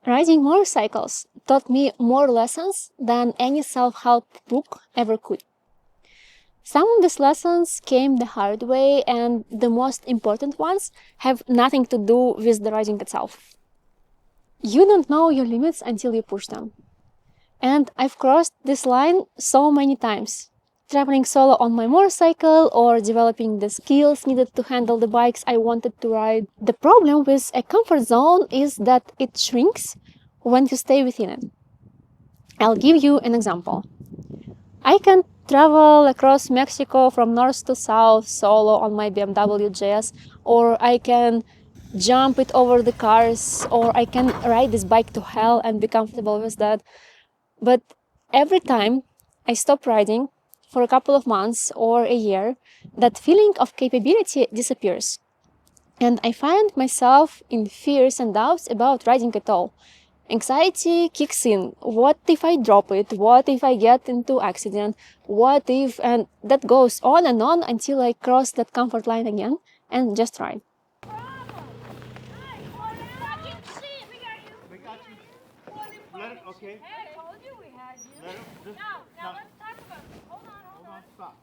Riding motorcycles taught me more lessons than any self-help book ever could. Some of these lessons came the hard way, and the most important ones have nothing to do with the riding itself. You don't know your limits until you push them. And I've crossed this line so many times. Traveling solo on my motorcycle or developing the skills needed to handle the bikes I wanted to ride. The problem with a comfort zone is that it shrinks when you stay within it. I'll give you an example. I can travel across Mexico from north to south solo on my BMW GS, or I can jump it over the cars, or I can ride this bike to hell and be comfortable with that. But every time I stop riding for a couple of months or a year, that feeling of capability disappears. And I find myself in fears and doubts about riding at all. Anxiety kicks in. What if I drop it? What if I get into accident? What if? And that goes on and on until I cross that comfort line again and just ride. Okay. I told you we had you. Now let's talk about it. Hold on. Stop.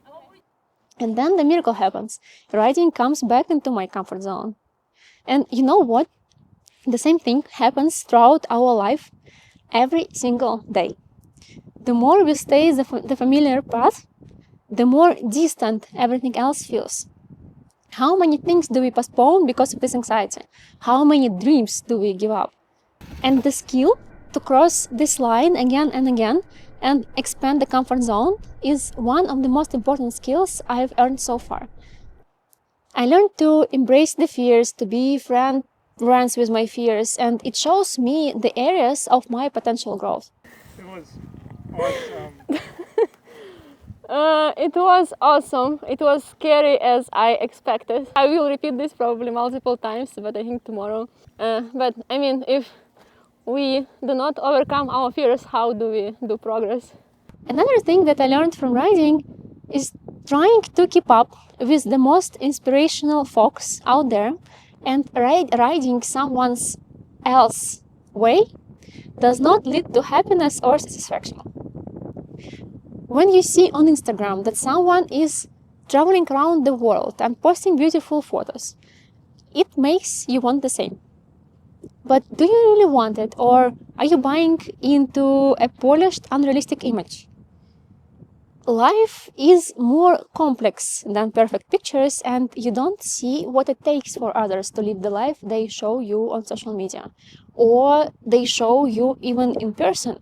And then the miracle happens. Riding comes back into my comfort zone. And you know what? The same thing happens throughout our life every single day. The more we stay the familiar path, the more distant everything else feels. How many things do we postpone because of this anxiety? How many dreams do we give up? And the skill to cross this line again and again and expand the comfort zone is one of the most important skills I've earned so far. I learned to embrace the fears, to be friends with my fears, and it shows me the areas of my potential growth. It was awesome. It was awesome. It was scary as I expected. I will repeat this probably multiple times, but I think tomorrow. But I mean, if we do not overcome our fears, how do we do progress? Another thing that I learned from riding is trying to keep up with the most inspirational folks out there, and riding someone else's way does not lead to happiness or satisfaction. When you see on Instagram that someone is traveling around the world and posting beautiful photos, it makes you want the same. But do you really want it, or are you buying into a polished, unrealistic image? Life is more complex than perfect pictures, and you don't see what it takes for others to live the life they show you on social media, or they show you even in person.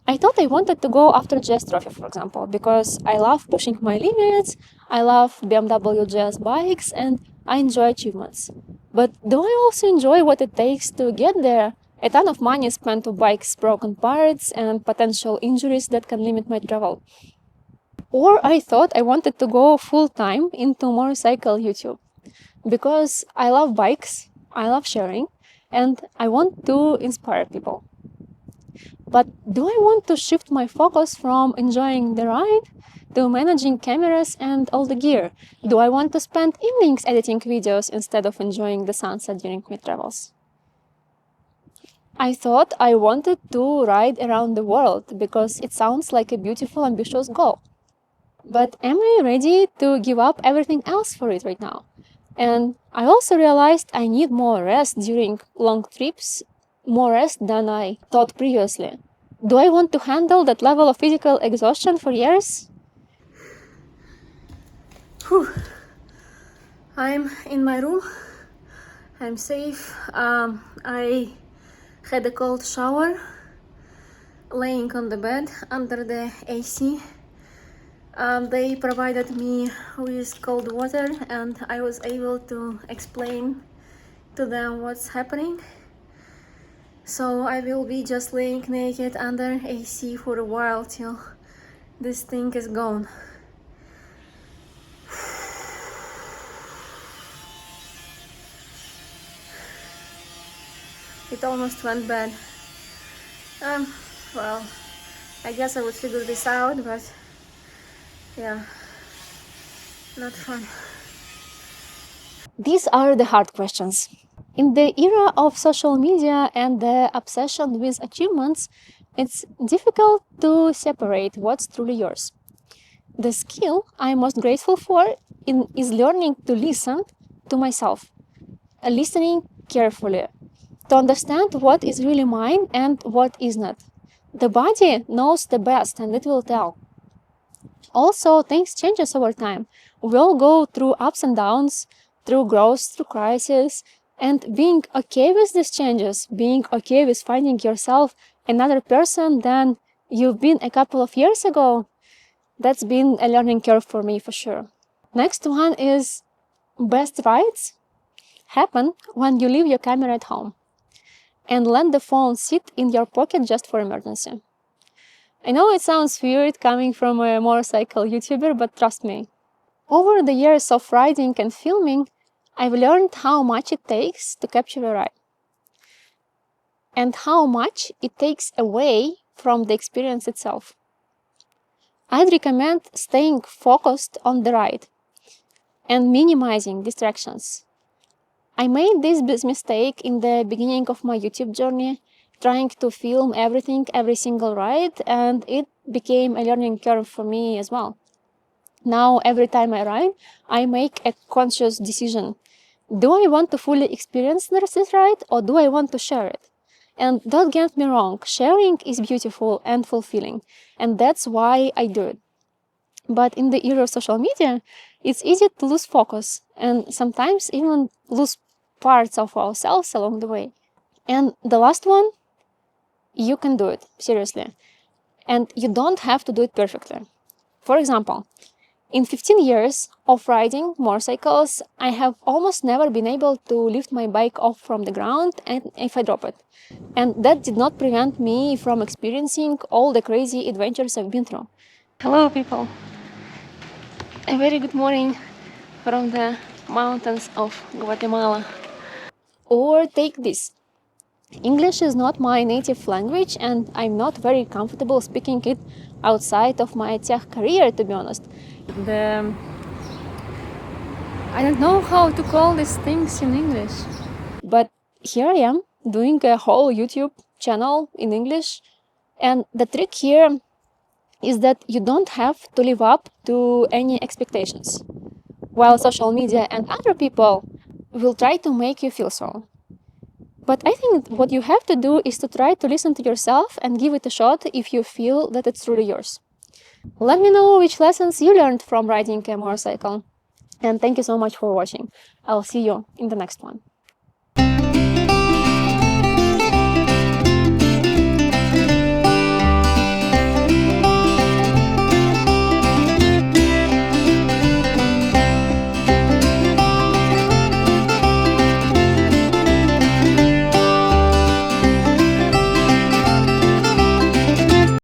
I thought I wanted to go after GS Trophy, for example, because I love pushing my limits, I love BMW GS bikes, and I enjoy achievements. But do I also enjoy what it takes to get there? A ton of money spent to bikes, broken parts, and potential injuries that can limit my travel. Or I thought I wanted to go full-time into motorcycle YouTube, because I love bikes, I love sharing, and I want to inspire people. But do I want to shift my focus from enjoying the ride to managing cameras and all the gear? Do I want to spend evenings editing videos instead of enjoying the sunset during my travels? I thought I wanted to ride around the world because it sounds like a beautiful, ambitious goal. But am I ready to give up everything else for it right now? And I also realized I need more rest during long trips, more rest than I thought previously. Do I want to handle that level of physical exhaustion for years? Whew. I'm in my room. I'm safe. I had a cold shower, laying on the bed under the AC. They provided me with cold water, and I was able to explain to them what's happening. So I will be just laying naked under AC for a while till this thing is gone. It almost went bad. Well, I guess I would figure this out, but yeah, not fun. These are the hard questions. In the era of social media and the obsession with achievements, it's difficult to separate what's truly yours. The skill I'm most grateful for is learning to listen to myself, listening carefully, to understand what is really mine and what is not. The body knows the best and it will tell. Also, things changes over time. We all go through ups and downs, through growth, through crisis, and being okay with these changes, being okay with finding yourself another person than you've been a couple of years ago, that's been a learning curve for me for sure. Next one is best rides happen when you leave your camera at home and let the phone sit in your pocket just for emergency. I know it sounds weird coming from a motorcycle YouTuber, but trust me. Over the years of riding and filming, I've learned how much it takes to capture a ride and how much it takes away from the experience itself. I'd recommend staying focused on the ride and minimizing distractions. I made this mistake in the beginning of my YouTube journey, trying to film everything, every single ride, and it became a learning curve for me as well. Now, every time I ride, I make a conscious decision. Do I want to fully experience this ride, or do I want to share it? And don't get me wrong, sharing is beautiful and fulfilling, and that's why I do it. But in the era of social media, it's easy to lose focus and sometimes even lose parts of ourselves along the way. And the last one, you can do it, seriously. And you don't have to do it perfectly. For example, in 15 years of riding motorcycles, I have almost never been able to lift my bike off from the ground and if I drop it. And that did not prevent me from experiencing all the crazy adventures I've been through. Hello, people. A very good morning from the mountains of Guatemala. Or take this. English is not my native language and I'm not very comfortable speaking it outside of my tech career, to be honest. I don't know how to call these things in English. But here I am doing a whole YouTube channel in English. And the trick here is that you don't have to live up to any expectations, while social media and other people will try to make you feel so. But I think what you have to do is to try to listen to yourself and give it a shot if you feel that it's truly yours. Let me know which lessons you learned from riding a motorcycle. And thank you so much for watching. I'll see you in the next one.